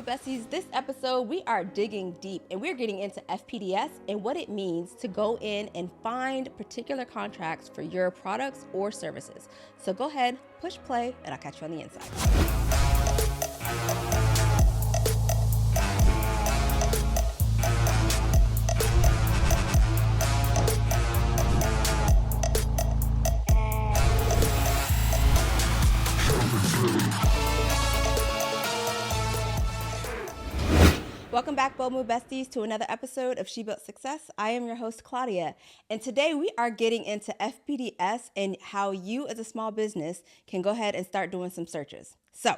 BOMU Besties. This episode, we are digging deep and we're getting into FPDS and what it means to go in and find particular contracts for your products or services. So go ahead, push play, and I'll catch you on the inside. Welcome back, BOMU Besties, to another episode of She Built Success. I am your host, Claudia, and today we are getting into FPDS and how you as a small business can go ahead and start doing some searches. So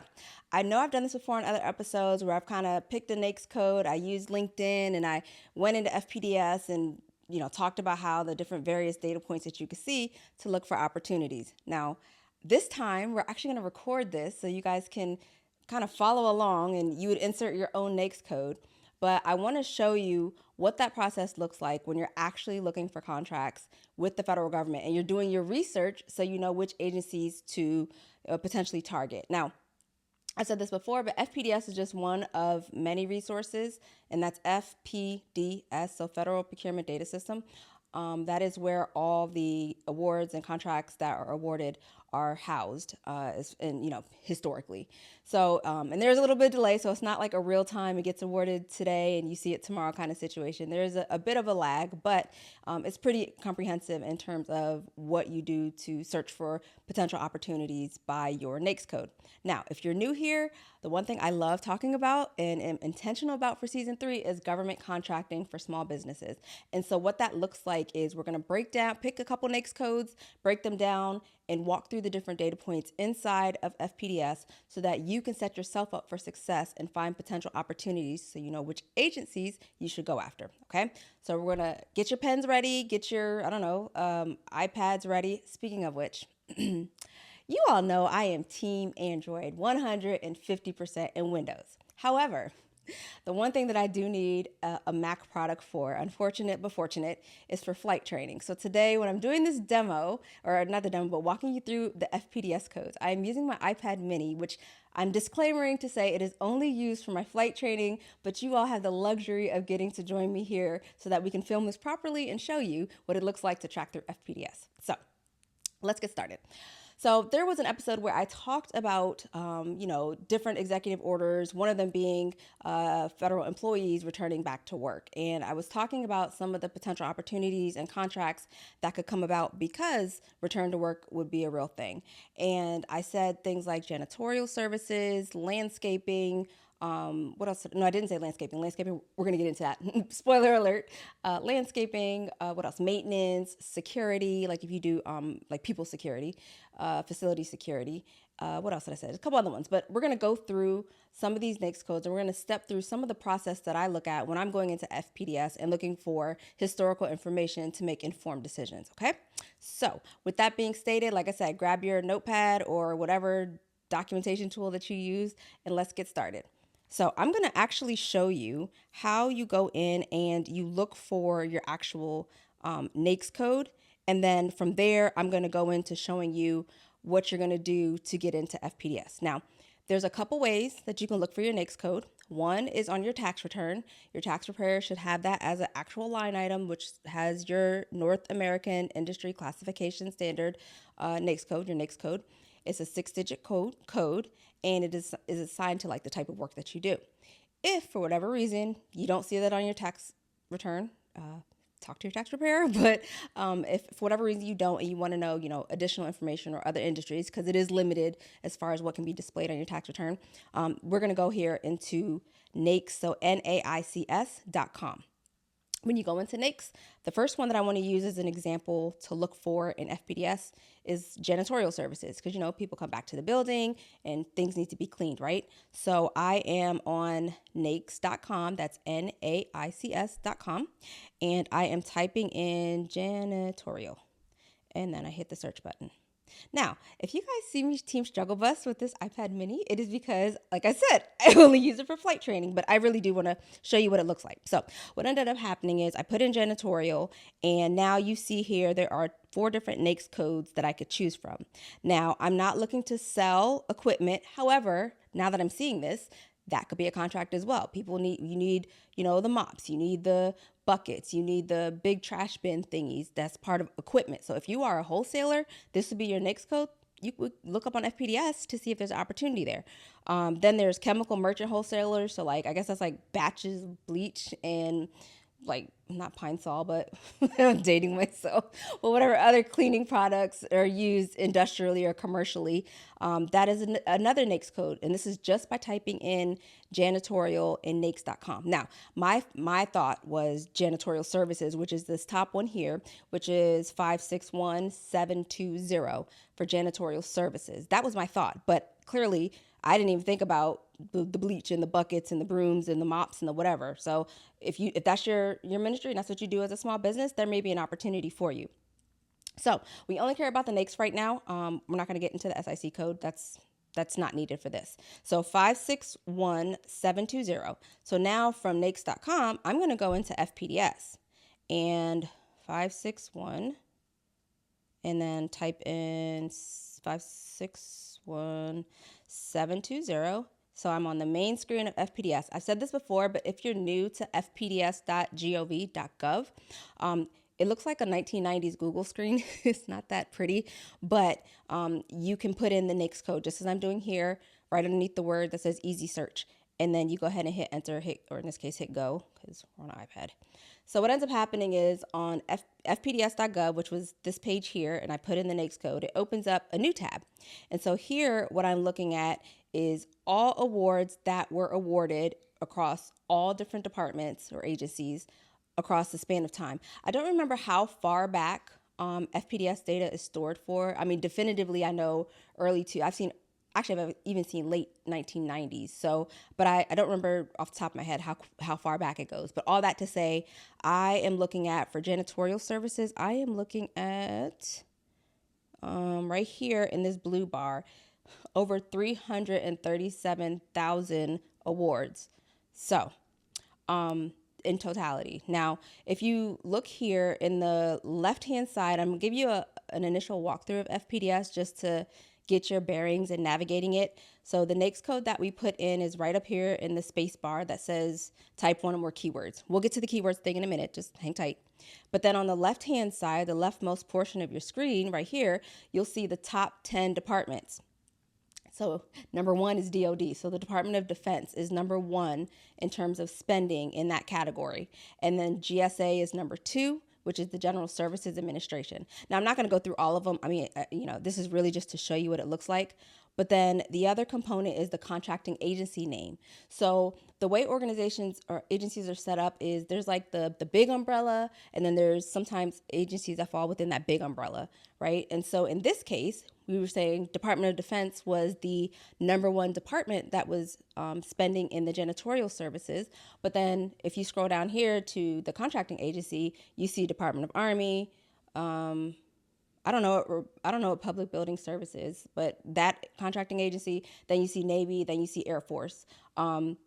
I know I've done this before in other episodes where I've kind of picked a NAICS code, I used LinkedIn, and I went into FPDS and talked about how the different various data points that you can see to look for opportunities. Now, this time we're actually going to record this so you guys can kind of follow along and you would insert your own NAICS code. But I want to show you what that process looks like when you're actually looking for contracts with the federal government and you're doing your research so you know which agencies to potentially target. Now, I said this before, but FPDS is just one of many resources, and that's FPDS, so Federal Procurement Data System. That is where all the awards and contracts that are awarded are housed, historically. So, and there's a little bit of delay, so it's not like a real time, it gets awarded today and you see it tomorrow kind of situation. There's a bit of a lag, but it's pretty comprehensive in terms of what you do to search for potential opportunities by your NAICS code. Now, if you're new here, the one thing I love talking about and am intentional about for season 3 is government contracting for small businesses. And so what that looks like is we're going to pick a couple NAICS codes, break them down, and walk through the different data points inside of FPDS so that you can set yourself up for success and find potential opportunities so you know which agencies you should go after, okay? So we're going to get your pens ready, get your, iPads ready. Speaking of which, you all know I am Team Android 150% in Windows. However, the one thing that I do need a Mac product for, unfortunate but fortunate, is for flight training. So today when I'm doing this demo, or not the demo, but walking you through the FPDS codes, I'm using my iPad mini, which I'm disclaimering to say it is only used for my flight training, but you all have the luxury of getting to join me here so that we can film this properly and show you what it looks like to track through FPDS. So let's get started. So there was an episode where I talked about, different executive orders, one of them being federal employees returning back to work. And I was talking about some of the potential opportunities and contracts that could come about because return to work would be a real thing. And I said things like janitorial services, landscaping, what else? No, I didn't say landscaping. Landscaping, we're going to get into that. Spoiler alert. Landscaping, what else? Maintenance, security, like if you do like people security, facility security. What else did I say? There's a couple other ones, but we're going to go through some of these NAICS codes and we're going to step through some of the process that I look at when I'm going into FPDS and looking for historical information to make informed decisions, okay? So with that being stated, like I said, grab your notepad or whatever documentation tool that you use and let's get started. So I'm going to actually show you how you go in and you look for your actual NAICS code. And then from there, I'm going to go into showing you what you're going to do to get into FPDS. Now, there's a couple ways that you can look for your NAICS code. One is on your tax return. Your tax preparer should have that as an actual line item, which has your North American Industry Classification Standard NAICS code, your NAICS code. It's a 6-digit code, and it is assigned to like the type of work that you do. If for whatever reason you don't see that on your tax return, talk to your tax preparer. But if for whatever reason you don't and you want to know, additional information or other industries, because it is limited as far as what can be displayed on your tax return, we're going to go here into NAICS, so NAICS.com. When you go into NAICS, the first one that I want to use as an example to look for in FPDS is janitorial services, because, people come back to the building and things need to be cleaned, right? So I am on NAICS.com, that's NAICS.com, and I am typing in janitorial, and then I hit the search button. Now, if you guys see me Team Struggle Bus with this iPad mini, it is because, like I said, I only use it for flight training, but I really do want to show you what it looks like. So what ended up happening is I put in janitorial, and now you see here there are 4 different NAICS codes that I could choose from. Now, I'm not looking to sell equipment. However, now that I'm seeing this, that could be a contract as well. You need, the mops, you need the buckets, you need the big trash bin thingies. That's part of equipment. So if you are a wholesaler, this would be your NAICS code. You would look up on FPDS to see if there's an opportunity there. Then there's chemical merchant wholesalers. So I guess that's batches of bleach and not Pine Sol, but I'm dating myself. But whatever other cleaning products are used industrially or commercially, that is another NAICS code. And this is just by typing in janitorial in NAICS.com. Now, my thought was janitorial services, which is this top one here, which is 561720 for janitorial services. That was my thought, but clearly I didn't even think about the bleach and the buckets and the brooms and the mops and the whatever. So if that's your ministry and that's what you do as a small business, there may be an opportunity for you. So we only care about the NAICS right now. We're not going to get into the SIC code. That's not needed for this. So 561720. So now from NAICS.com, I'm going to go into FPDS and 561 and then type in 561720. So I'm on the main screen of FPDS. I've said this before, but if you're new to fpds.gov.gov, it looks like a 1990s Google screen. It's not that pretty, but you can put in the NAICS code just as I'm doing here, right underneath the word that says easy search. And then you go ahead and hit enter, or in this case, hit go, because we're on an iPad. So what ends up happening is on fpds.gov, which was this page here, and I put in the NAICS code, it opens up a new tab. And so here, what I'm looking at is all awards that were awarded across all different departments or agencies across the span of time. I don't remember how far back FPDS data is stored for. I mean, definitively, I know I've even seen late 1990s. So, but I don't remember off the top of my head how far back it goes. But all that to say, I am looking at, for janitorial services, I am looking at right here in this blue bar, over 337,000 awards. So, in totality. Now, if you look here in the left-hand side, I'm going to give you an initial walkthrough of FPDS just to get your bearings and navigating it. So the NAICS code that we put in is right up here in the space bar that says type one or more keywords. We'll get to the keywords thing in a minute, just hang tight. But then on the left-hand side, the leftmost portion of your screen right here, you'll see the top 10 departments. So number one is DOD. So the Department of Defense is number one in terms of spending in that category. And then GSA is number two, which is the General Services Administration. Now, I'm not going to go through all of them. I mean, this is really just to show you what it looks like. But then the other component is the contracting agency name. So the way organizations or agencies are set up is there's the big umbrella, and then there's sometimes agencies that fall within that big umbrella, right? And so in this case, we were saying Department of Defense was the number one department that was spending in the janitorial services. But then if you scroll down here to the contracting agency, you see Department of Army. I don't know what public building service is, but that contracting agency, then you see Navy, then you see Air Force. So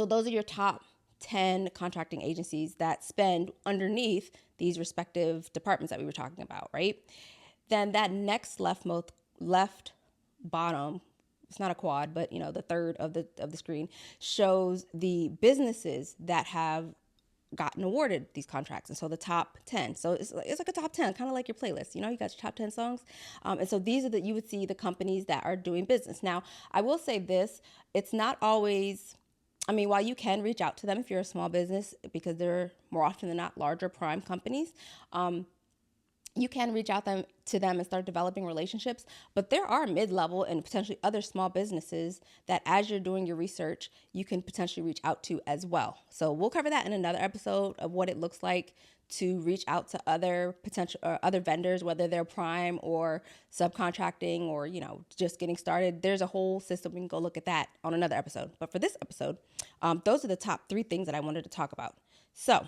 those are your top 10 contracting agencies that spend underneath these respective departments that we were talking about, right? Then that next left bottom, it's not a quad, but the third of the screen shows the businesses that have gotten awarded these contracts. And so the top 10. So it's like a top 10, kind of like your playlist. You got your top 10 songs. And so these are you would see the companies that are doing business. Now, I will say this, it's not always, while you can reach out to them if you're a small business, because they're more often than not larger prime companies, you can reach out to them and start developing relationships. But there are mid-level and potentially other small businesses that, as you're doing your research, you can potentially reach out to as well. So we'll cover that in another episode of what it looks like to reach out to other potential or other vendors, whether they're prime or subcontracting or just getting started. There's a whole system. We can go look at that on another episode. But for this episode, those are the top 3 things that I wanted to talk about. So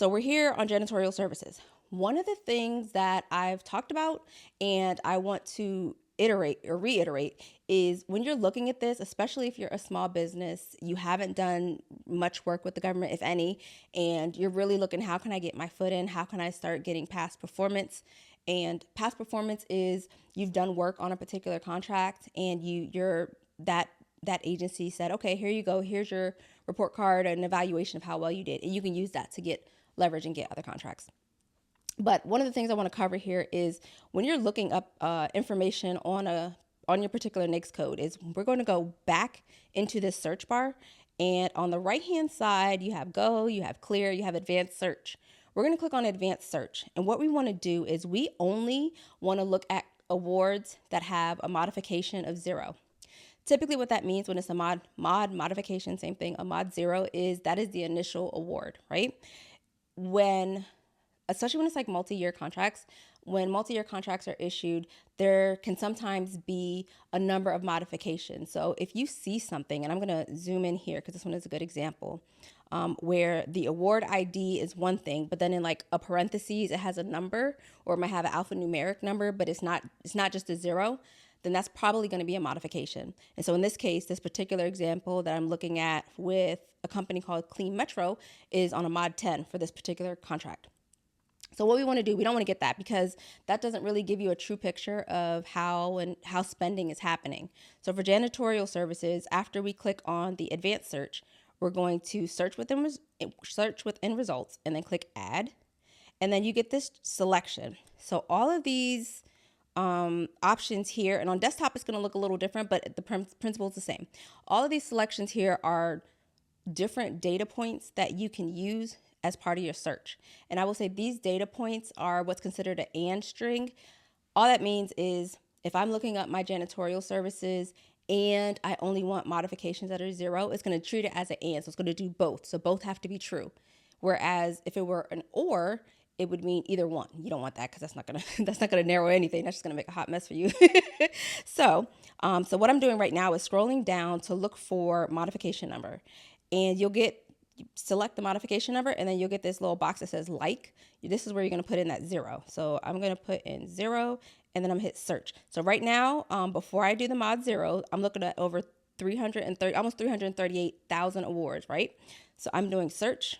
we're here on janitorial services. One of the things that I've talked about and I want to reiterate is when you're looking at this, especially if you're a small business, you haven't done much work with the government, if any, and you're really looking, how can I get my foot in? How can I start getting past performance? And past performance is you've done work on a particular contract and that agency said, okay, here you go. Here's your report card and evaluation of how well you did. And you can use that to get leverage and get other contracts. But one of the things I want to cover here is when you're looking up information on your particular NAICS code is we're going to go back into this search bar. And on the right-hand side, you have Go, you have Clear, you have Advanced Search. We're going to click on Advanced Search. And what we want to do is we only want to look at awards that have a modification of 0. Typically what that means when it's a mod modification, same thing, a mod 0 is that is the initial award, right? Especially when it's like multi-year contracts, when multi-year contracts are issued, there can sometimes be a number of modifications. So if you see something, and I'm going to zoom in here because this one is a good example, where the award ID is one thing, but then in like a parentheses, it has a number, or it might have an alphanumeric number, but it's not just a 0, then that's probably going to be a modification. And so in this case, this particular example that I'm looking at with a company called Clean Metro is on a mod 10 for this particular contract. So what we want to do, we don't want to get that because that doesn't really give you a true picture of how spending is happening. So for janitorial services, after we click on the advanced search, we're going to search within results and then click add. And then you get this selection. So all of these options here, and on desktop it's going to look a little different, but the principle is the same. All of these selections here are different data points that you can use as part of your search. And I will say these data points are what's considered an AND string. All that means is if I'm looking up my janitorial services and I only want modifications that are 0, it's going to treat it as an AND. So it's going to do both. So both have to be true. Whereas if it were an OR, it would mean either one. You don't want that because that's not gonna narrow anything. That's just gonna make a hot mess for you. So what I'm doing right now is scrolling down to look for modification number, and you select the modification number, and then you'll get this little box that says like. This is where you're gonna put in that 0. So I'm gonna put in 0, and then I'm gonna hit search. So right now, before I do the mod 0, I'm looking at over almost 338,000 awards, right? So I'm doing search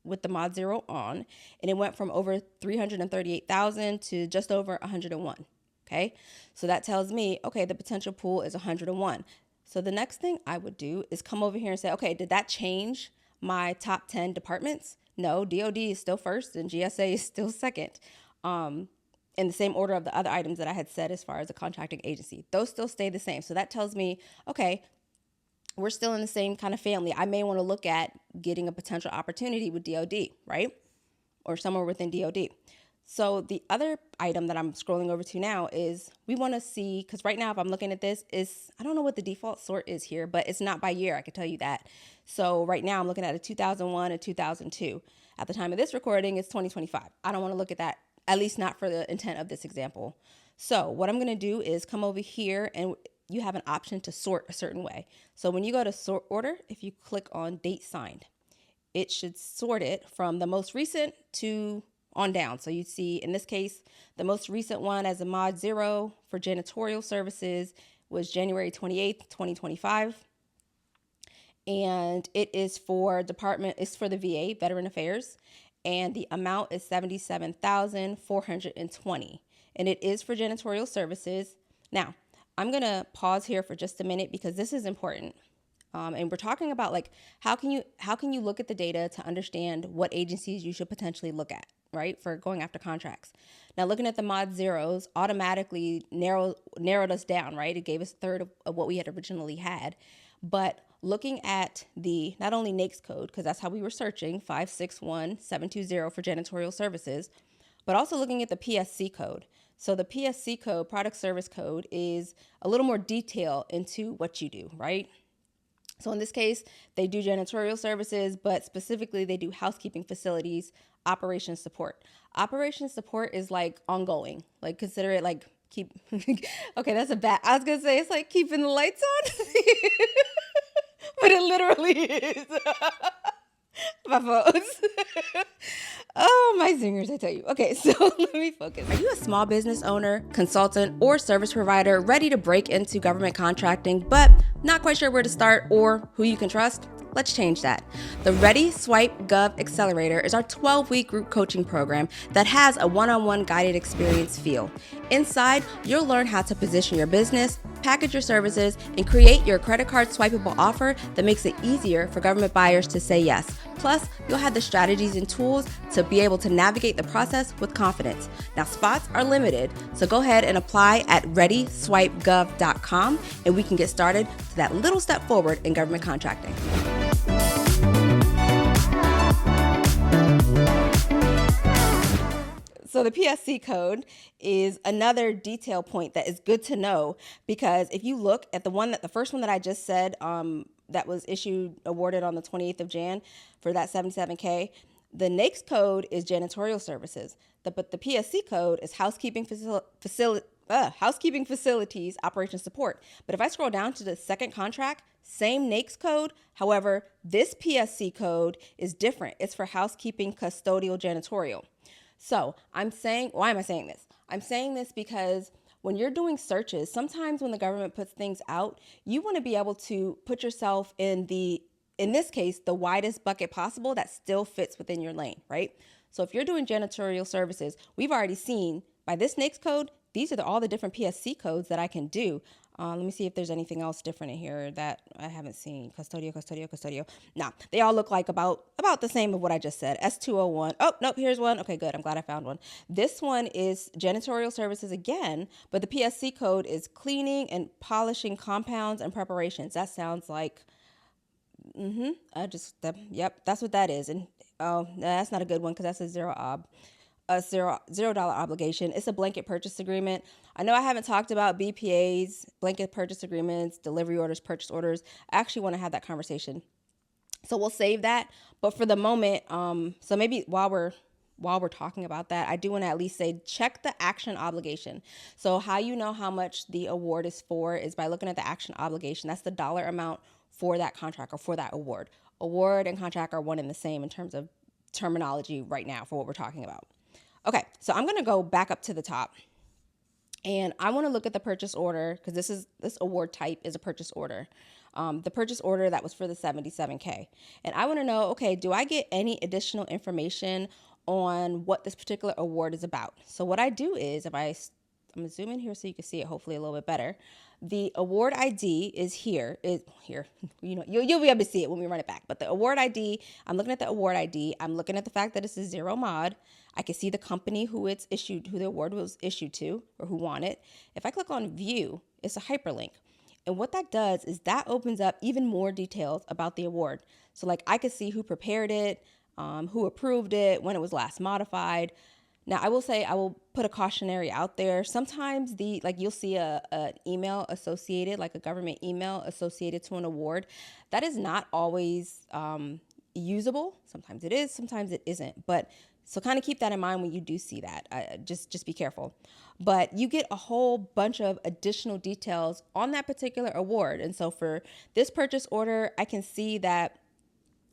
with the mod 0 on, and it went from over 338,000 to just over 101. Okay, so that tells me, okay, the potential pool is 101. So the next thing I would do is come over here and say, okay, did that change my top 10 departments? No, DOD is still first and GSA is still second. In the same order of the other items that I had said as far as a contracting agency. Those still stay the same. So that tells me, okay, we're still in the same kind of family. I may want to look at getting a potential opportunity with DOD, right? Or somewhere within DOD. So the other item that I'm scrolling over to now is we want to see, because right now if I'm looking at this, I don't know what the default sort is here, but it's not by year, I can tell you that. So right now I'm looking at a 2001 and 2002. At the time of this recording, it's 2025. I don't want to look at that, at least not for the intent of this example. So what I'm going to do is come over here, and you have an option to sort a certain way. So when you go to sort order, if you click on date signed, it should sort it from the most recent to on down. So you see, in this case, the most recent one as a mod 0 for janitorial services was January 28th, 2025. And it is for the VA, Veteran Affairs. And the amount is $77,420. And it is for janitorial services. Now, I'm going to pause here for just a minute because this is important. And we're talking about like, how can you look at the data to understand what agencies you should potentially look at, right? For going after contracts. Now, looking at the mod 0s automatically narrowed us down, right? It gave us a third of what we had originally had. But looking at the, not only NAICS code, because that's how we were searching, 561720 for janitorial services, but also looking at the PSC code. So the PSC code, product service code, is a little more detail into what you do, right? So in this case, they do janitorial services, but specifically they do housekeeping facilities, operations support. Operations support is like ongoing, like consider it like okay, that's a bad, I was gonna say it's like keeping the lights on, but it literally is. My phones. Oh, my zingers, I tell you. Okay, so let me focus. Are you a small business owner, consultant, or service provider ready to break into government contracting, but not quite sure where to start or who you can trust? Let's change that. The Ready Swipe Gov Accelerator is our 12-week group coaching program that has a one-on-one guided experience feel. Inside, you'll learn how to position your business, package your services, and create your credit card swipeable offer that makes it easier for government buyers to say yes. Plus, you'll have the strategies and tools to be able to navigate the process with confidence. Now, spots are limited, so go ahead and apply at readyswipegov.com, and we can get started to that little step forward in government contracting. So the PSC code is another detail point that is good to know, because if you look at the first one that I just said, that was awarded on the 28th of Jan for that 77K, the NAICS code is janitorial services, but the PSC code is housekeeping facilities operation support. But if I scroll down to the second contract, same NAICS code. However, this PSC code is different. It's for housekeeping, custodial, janitorial. So why am I saying this? I'm saying this because when you're doing searches, sometimes when the government puts things out, you want to be able to put yourself in this case, the widest bucket possible that still fits within your lane, right? So if you're doing janitorial services, we've already seen by this NAICS code, these are all the different PSC codes that I can do. Let me see if there's anything else different in here that I haven't seen. Custodio. No, they all look like about the same of what I just said. S201. Oh, nope, here's one. Okay, good. I'm glad I found one. This one is janitorial services again, but the PSC code is cleaning and polishing compounds and preparations. That sounds like, yep, that's what that is. And no, that's not a good one because that's a $0 obligation. It's a blanket purchase agreement. I know I haven't talked about BPAs, blanket purchase agreements, delivery orders, purchase orders. I actually want to have that conversation, so we'll save that. But for the moment, so maybe while we're talking about that, I do want to at least say check the action obligation. So how you know how much the award is for is by looking at the action obligation. That's the dollar amount for that contract or for that award. Award and contract are one and the same in terms of terminology right now for what we're talking about. Okay, so I'm going to go back up to the top, and I want to look at the purchase order because this award type is a purchase order. The purchase order that was for the 77K. And I want to know, okay, do I get any additional information on what this particular award is about? So what I do is I'm going to zoom in here so you can see it hopefully a little bit better. The award ID is here. You know, you'll be able to see it when we run it back. But the award ID, I'm looking at the award ID. I'm looking at the fact that it's a zero mod. I can see the company who the award was issued to or who won it. If I click on view, it's a hyperlink. And what that does is that opens up even more details about the award. So like I could see who prepared it, who approved it, when it was last modified. Now, I will say I will put a cautionary out there. Sometimes you'll see an email associated, like a government email associated to an award. That is not always usable. Sometimes it is, sometimes it isn't. But so kind of keep that in mind when you do see that. Just be careful. But you get a whole bunch of additional details on that particular award. And so for this purchase order, I can see that,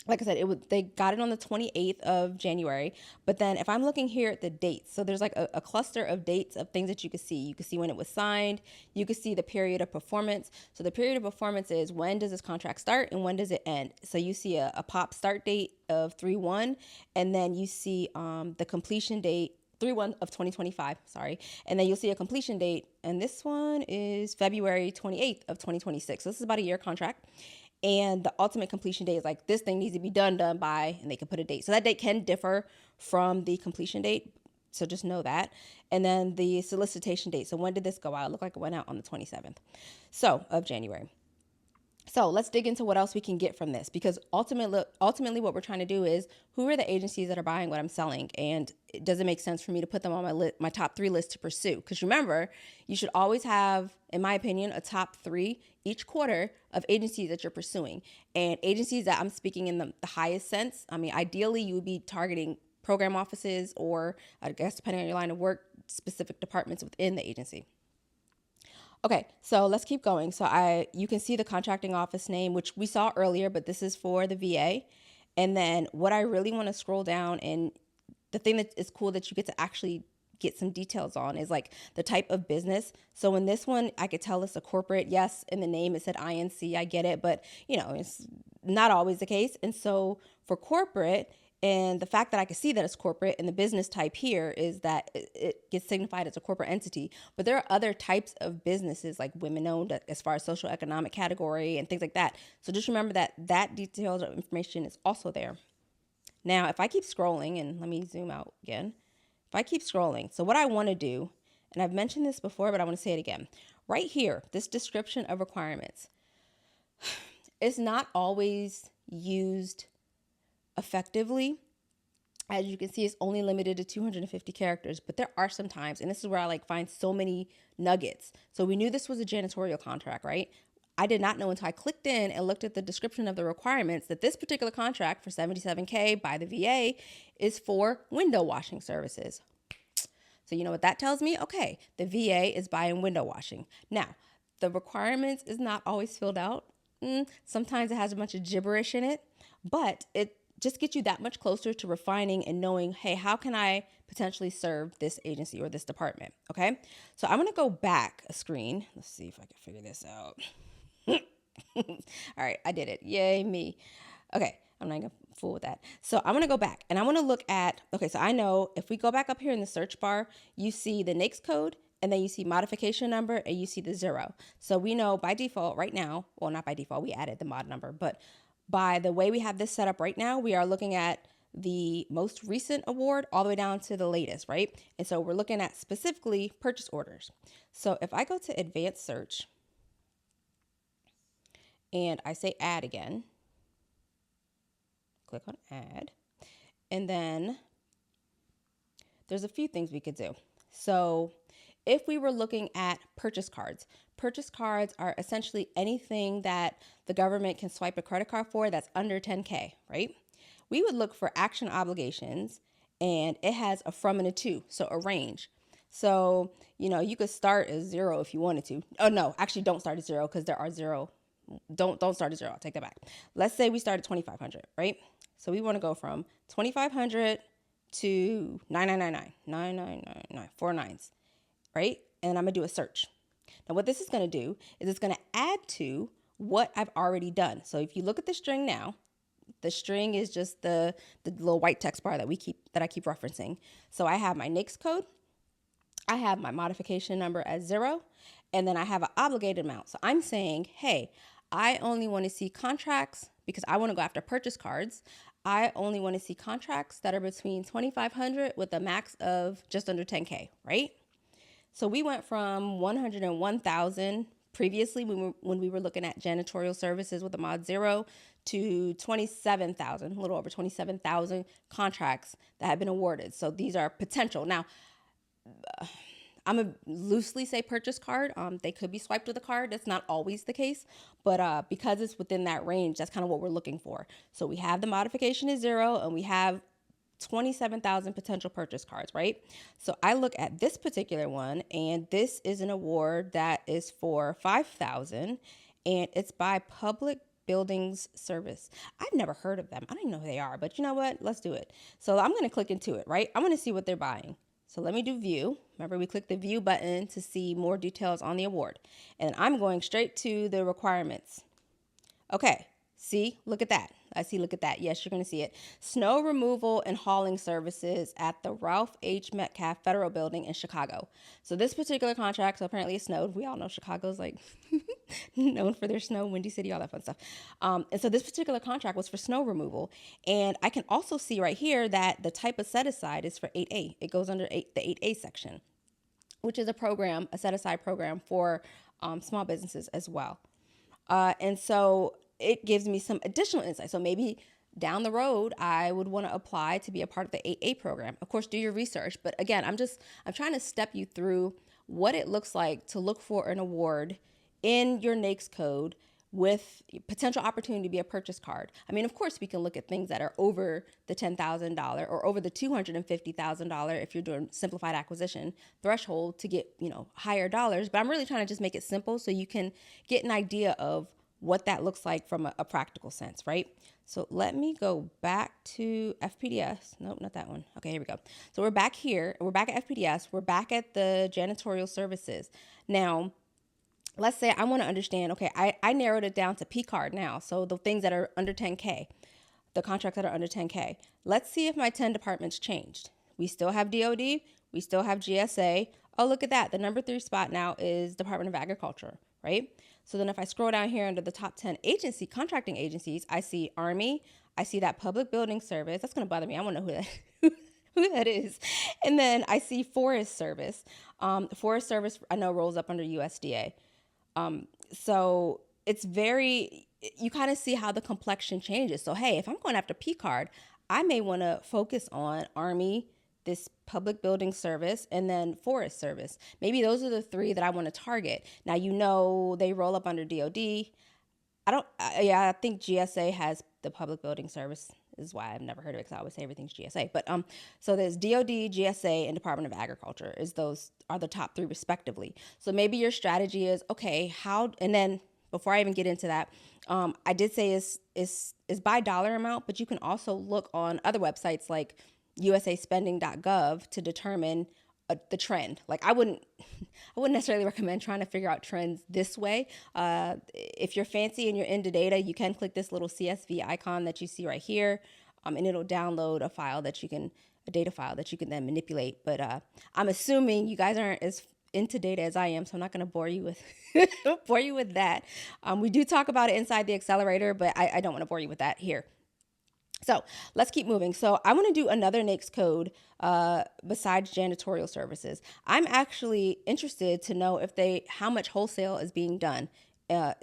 like I said, they got it on the 28th of January. But then if I'm looking here at the dates, so there's like a cluster of dates of things that you can see. You can see when it was signed. You can see the period of performance. So the period of performance is when does this contract start and when does it end? So you see a pop start date of 3/1, and then you see the completion date 3/1 of 2025, sorry. And then you'll see a completion date, and this one is February 28th of 2026. So this is about a year contract. And the ultimate completion date is like this thing needs to be done by, and they can put a date. So that date can differ from the completion date. So just know that. And then the solicitation date. So when did this go out? It looked like it went out on the 27th of January. So let's dig into what else we can get from this, because ultimately what we're trying to do is who are the agencies that are buying what I'm selling, and does it make sense for me to put them on my top 3 list to pursue? Because remember, you should always have, in my opinion, a top 3 each quarter of agencies that you're pursuing, and agencies that I'm speaking in the highest sense. I mean, ideally you would be targeting program offices, or I guess depending on your line of work, specific departments within the agency. Okay, so let's keep going. So you can see the contracting office name, which we saw earlier, but this is for the VA. And then what I really want to scroll down, and the thing that is cool that you get to actually get some details on is like the type of business. So in this one, I could tell it's a corporate. Yes, in the name it said INC, I get it, but you know, it's not always the case. And so for corporate, And the fact that I can see that it's corporate and the business type here is that it gets signified as a corporate entity. But there are other types of businesses like women owned as far as social economic category and things like that. So just remember that that detailed information is also there. Now, if I keep scrolling, and let me zoom out again. If I keep scrolling, so what I want to do, and I've mentioned this before, but I want to say it again. Right here, this description of requirements is not always used effectively. As you can see, it's only limited to 250 characters, but there are some times, and this is where I find so many nuggets. So we knew this was a janitorial contract, right? I did not know until I clicked in and looked at the description of the requirements that this particular contract for $77K by the VA is for window washing services. So you know what that tells me? Okay, the VA is buying window washing. Now, the requirements is not always filled out. Sometimes it has a bunch of gibberish in it, but it just gets you that much closer to refining and knowing, hey, how can I potentially serve this agency or this department? Okay, so I'm going to go back a screen. Let's see if I can figure this out. All right, I did it. Yay, me. Okay, I'm not going to fool with that. So I'm going to go back and I want to look at, okay, so I know if we go back up here in the search bar, you see the NAICS code and then you see modification number and you see the 0. So we know by default right now, well, not by default, we added the mod number, but by the way we have this set up right now, we are looking at the most recent award all the way down to the latest, right? And so we're looking at specifically purchase orders. So if I go to advanced search and I say add again, click on add, and then there's a few things we could do. So if we were looking at purchase cards are essentially anything that the government can swipe a credit card for that's under 10K, right? We would look for action obligations, and it has a from and a to, so a range. So, you could start at 0 if you wanted to. Oh, no, actually don't start at 0 because there are 0. Don't start at 0. I'll take that back. Let's say we start at 2,500, right? So we want to go from 2,500 to 9,999, 4 nines, right? And I'm going to do a search. Now, what this is going to do is it's going to add to what I've already done. So if you look at the string now, the string is just the little white text bar that I keep referencing. So I have my NAICS code, I have my modification number as 0, and then I have an obligated amount. So I'm saying, hey, I only want to see contracts because I want to go after purchase cards. I only want to see contracts that are between 2,500 with a max of just under 10K, right? So we went from 101,000 previously when we were looking at janitorial services with the mod 0 to 27,000, a little over 27,000 contracts that have been awarded. So these are potential. Now, I'm going to loosely say purchase card. They could be swiped with a card. That's not always the case, but because it's within that range, that's kind of what we're looking for. So we have the modification is 0 and we have 27,000 potential purchase cards, right? So I look at this particular one, and this is an award that is for 5,000, and it's by Public Buildings Service. I've never heard of them. I don't even know who they are, but you know what? Let's do it. So I'm going to click into it, right? I'm going to see what they're buying. So let me do view. Remember, we click the view button to see more details on the award, and I'm going straight to the requirements. Okay. See, look at that. Look at that. Yes, you're going to see it. Snow removal and hauling services at the Ralph H. Metcalf Federal Building in Chicago. So this particular contract, so apparently it snowed. We all know Chicago's known for their snow, Windy City, all that fun stuff. And so this particular contract was for snow removal. And I can also see right here that the type of set aside is for 8A. It goes under the 8A section, which is a set aside program for small businesses as well. And so it gives me some additional insight. So maybe down the road, I would want to apply to be a part of the 8A program. Of course, do your research. But again, I'm trying to step you through what it looks like to look for an award in your NAICS code with potential opportunity to be a purchase card. I mean, of course, we can look at things that are over the $10,000 or over the $250,000 if you're doing simplified acquisition threshold to get, higher dollars. But I'm really trying to just make it simple so you can get an idea of what that looks like from a practical sense, right? So let me go back to FPDS. Nope, not that one. Okay, here we go. So we're back here. We're back at FPDS. We're back at the janitorial services. Now, let's say I want to understand, okay, I narrowed it down to P card now. So the things that are under 10K. the contracts that are under 10K. Let's see if my 10 departments changed. We still have DOD. We still have GSA. Oh, look at that. The number 3 spot now is Department of Agriculture, right? So then if I scroll down here under the top 10 contracting agencies, I see Army. I see that Public Building Service. That's going to bother me. I want to know who that is. And then I see Forest Service. Forest Service, I know, rolls up under USDA. So it's you kind of see how the complexion changes. So, hey, if I'm going after P card, I may want to focus on Army, this Public Building Service, and then Forest Service. Maybe those are the 3 that I want to target. Now, they roll up under DOD. I think GSA has the Public Building Service. This is why I've never heard of it, because I always say everything's GSA. But so there's DOD, GSA, and Department of Agriculture. Those are the top 3 respectively. So maybe your strategy is, okay, and then before I even get into that, I did say is by dollar amount, but you can also look on other websites like usaspending.gov to determine the trend. Like I wouldn't necessarily recommend trying to figure out trends this way. If you're fancy and you're into data, you can click this little CSV icon that you see right here, and it'll download a data file that you can then manipulate. But I'm assuming you guys aren't as into data as I am, so I'm not going to bore you with that. We do talk about it inside the accelerator, but I don't want to bore you with that here. So let's keep moving. So I want to do another NAICS code besides janitorial services. I'm actually interested to know how much wholesale is being done.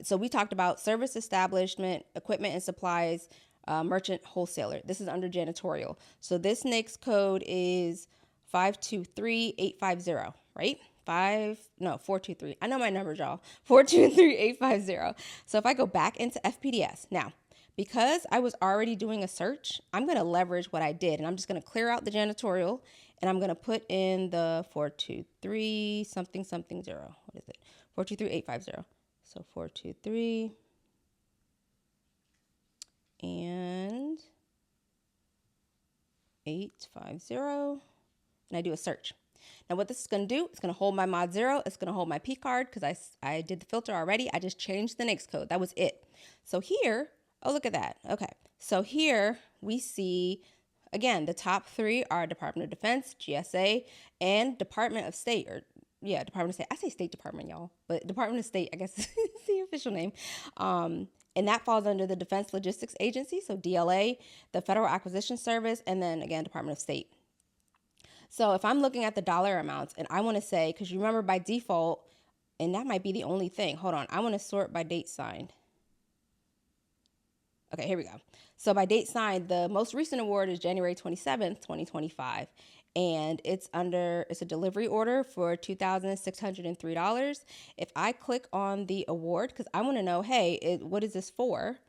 So we talked about service establishment, equipment and supplies, merchant wholesaler. This is under janitorial. So this NAICS code is 523850, right? 423. I know my numbers, y'all. 423850. So if I go back into FPDS now, because I was already doing a search, I'm going to leverage what I did, and I'm just going to clear out the janitorial, and I'm going to put in the 423 something 0. What is it? 423850. So 423 and 850, and I do a search. Now what this is going to do, it's going to hold my mod 0. It's going to hold my P card because I did the filter already. I just changed the NAICS code. That was it. So here, oh, look at that. Okay. So here we see, again, the top 3 are Department of Defense, GSA, and Department of State, Department of State. I say State Department, y'all, but Department of State, I guess is the official name. And that falls under the Defense Logistics Agency, so DLA, the Federal Acquisition Service, and then again, Department of State. So if I'm looking at the dollar amounts and I want to say, because you remember by default, and that might be the only thing. Hold on. I want to sort by date signed. Okay, here we go. So by date signed, the most recent award is January 27th, 2025. And it's a delivery order for $2,603. If I click on the award, because I want to know, hey, what is this for?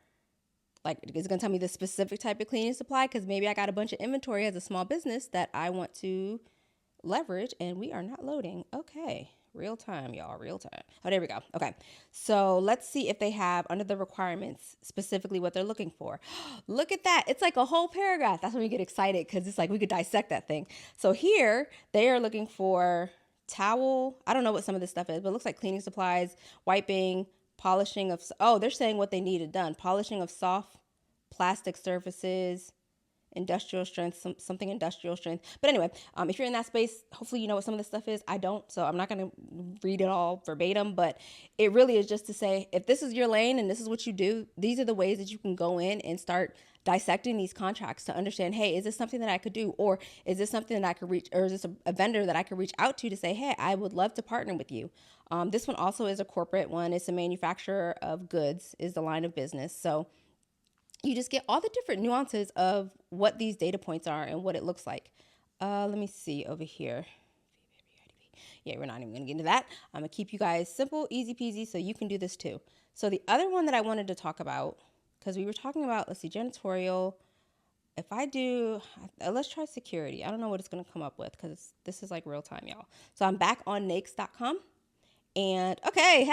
Like, it's going to tell me the specific type of cleaning supply, because maybe I got a bunch of inventory as a small business that I want to leverage, and we are not loading. Okay, real time, y'all, real time. Oh, there we go. Okay, so let's see if they have under the requirements specifically what they're looking for. Look at that. It's like a whole paragraph. That's when we get excited, because it's like we could dissect that thing. So here, they are looking for towel. I don't know what some of this stuff is, but it looks like cleaning supplies, wiping, polishing of, they're saying what they needed done. Polishing of soft plastic surfaces, industrial strength, something industrial strength. But anyway, if you're in that space, hopefully you know what some of this stuff is. I don't, so I'm not going to read it all verbatim, but it really is just to say, if this is your lane and this is what you do, these are the ways that you can go in and start dissecting these contracts to understand, hey, is this something that I could do? Or is this something that I could reach, or is this a vendor that I could reach out to say, hey, I would love to partner with you. This one also is a corporate one. It's a manufacturer of goods is the line of business. So you just get all the different nuances of what these data points are and what it looks like. Let me see over here. Yeah, we're not even going to get into that. I'm going to keep you guys simple, easy peasy, so you can do this too. So the other one that I wanted to talk about, because we were talking about, let's see, janitorial. If I do, let's try security. I don't know what it's going to come up with, because this is like real time, y'all. So I'm back on NAICS.com. And okay,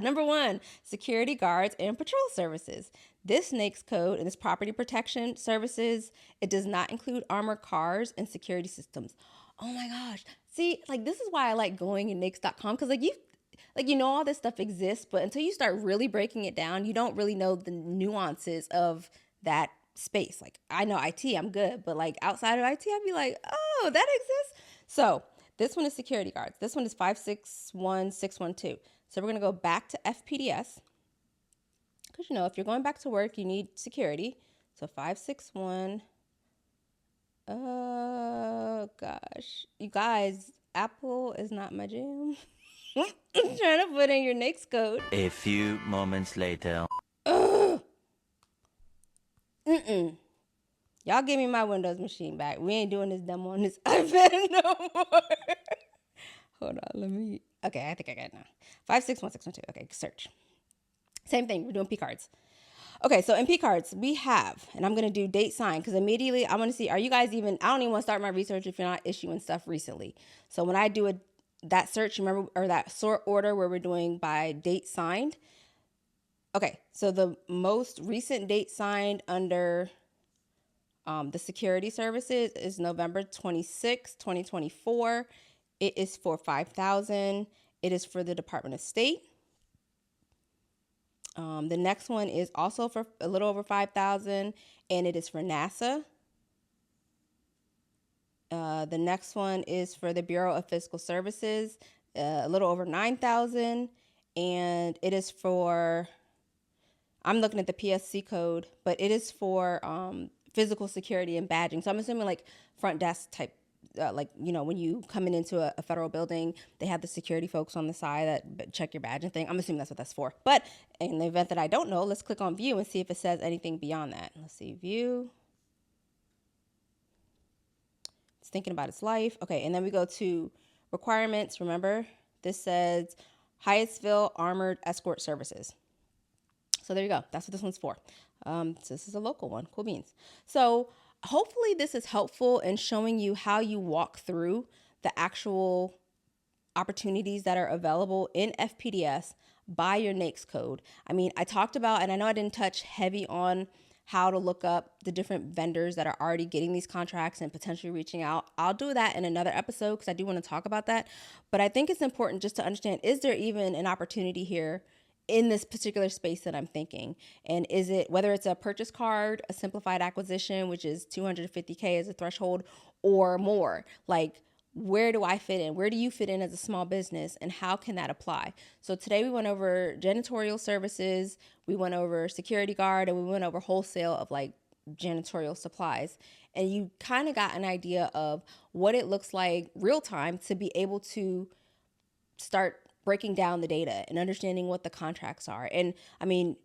number 1, security guards and patrol services. This NAICS code and this property protection services, it does not include armored cars and security systems. Oh my gosh. See, like this is why I like going in NAICS.com, because you know all this stuff exists, but until you start really breaking it down, you don't really know the nuances of that space. Like I know IT, I'm good, but like outside of IT, I'd be like, oh, that exists. So this one is security guards. This one is 561612. So we're gonna go back to FPDS because if you're going back to work, you need security. So 561. Oh gosh, you guys, Apple is not my jam. I'm trying to put in your NAICS code. A few moments later. Y'all give me my Windows machine back. We ain't doing this demo on this iPad no more. Hold on, okay, I think I got it now. 561612. Okay, search. Same thing, we're doing P cards. Okay, so in P cards, we have, and I'm going to do date signed because immediately I want to see, are you guys even, I don't even want to start my research if you're not issuing stuff recently. So when I do that search, remember, or that sort order where we're doing by date signed. Okay, so the most recent date signed under the security services is November 26, 2024. It is for $5,000. It is for the Department of State. The next one is also for a little over $5,000, and it is for NASA. The next one is for the Bureau of Fiscal Services, a little over $9,000, and it is for, I'm looking at the PSC code, but it is for physical security and badging. So I'm assuming like front desk type, when you coming into a federal building, they have the security folks on the side that check your badge and thing. I'm assuming that's what that's for. But in the event that I don't know, let's click on view and see if it says anything beyond that. Let's see, view. It's thinking about its life. Okay, and then we go to requirements. Remember, this says Hyattsville Armored Escort Services. So there you go. That's what this one's for. So this is a local one. Cool beans. So hopefully this is helpful in showing you how you walk through the actual opportunities that are available in FPDS by your NAICS code. I mean, I talked about, and I know I didn't touch heavy on how to look up the different vendors that are already getting these contracts and potentially reaching out. I'll do that in another episode because I do want to talk about that. But I think it's important just to understand, is there even an opportunity here in this particular space that I'm thinking? And is it, whether it's a purchase card, a simplified acquisition, which is $250K as a threshold or more, like where do I fit in? Where do you fit in as a small business, and how can that apply? So today we went over janitorial services, we went over security guard, and we went over wholesale of like janitorial supplies. And you kind of got an idea of what it looks like real time to be able to start breaking down the data and understanding what the contracts are. And I mean,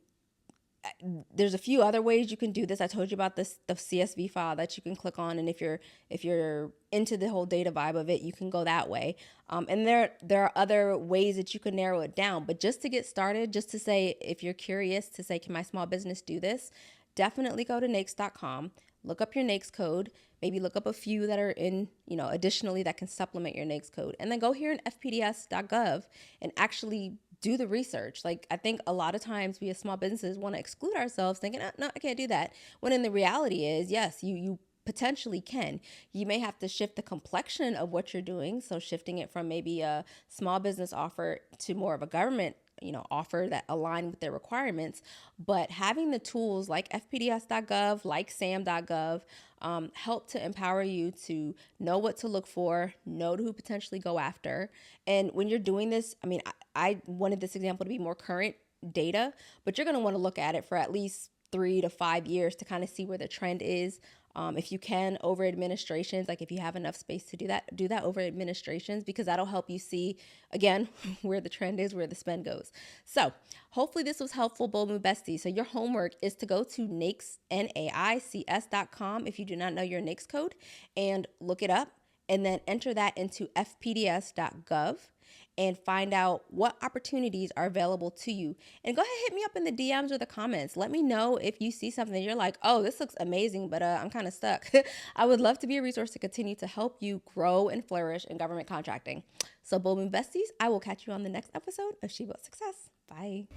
there's a few other ways you can do this. I told you about the CSV file that you can click on, and if you're into the whole data vibe of it, you can go that way. And there are other ways that you can narrow it down. But just to get started, just to say, if you're curious to say, can my small business do this? Definitely go to NAICS.com, look up your NAICS code, maybe look up a few that are in, additionally that can supplement your NAICS code, and then go here in FPDS.gov and actually do the research. Like, I think a lot of times we as small businesses want to exclude ourselves thinking, oh, no, I can't do that. When in the reality is, yes, you potentially can. You may have to shift the complexion of what you're doing. So shifting it from maybe a small business offer to more of a government offer that align with their requirements. But having the tools like FPDS.gov, like SAM.gov, help to empower you to know what to look for, know who potentially go after. And when you're doing this, I mean, I wanted this example to be more current data, but you're going to want to look at it for at least 3 to 5 years to kind of see where the trend is. If you can, over administrations, like if you have enough space to do that over administrations, because that'll help you see, again, where the trend is, where the spend goes. So hopefully this was helpful, Bold Move Besties. So your homework is to go to NAICS, NAICS.com if you do not know your NAICS code, and look it up, and then enter that into FPDS.gov and find out what opportunities are available to you. And go ahead, hit me up in the DMs or the comments. Let me know if you see something that you're like, oh, this looks amazing, but I'm kind of stuck. I would love to be a resource to continue to help you grow and flourish in government contracting. So Bold Move Besties, I will catch you on the next episode of She Built Success. Bye.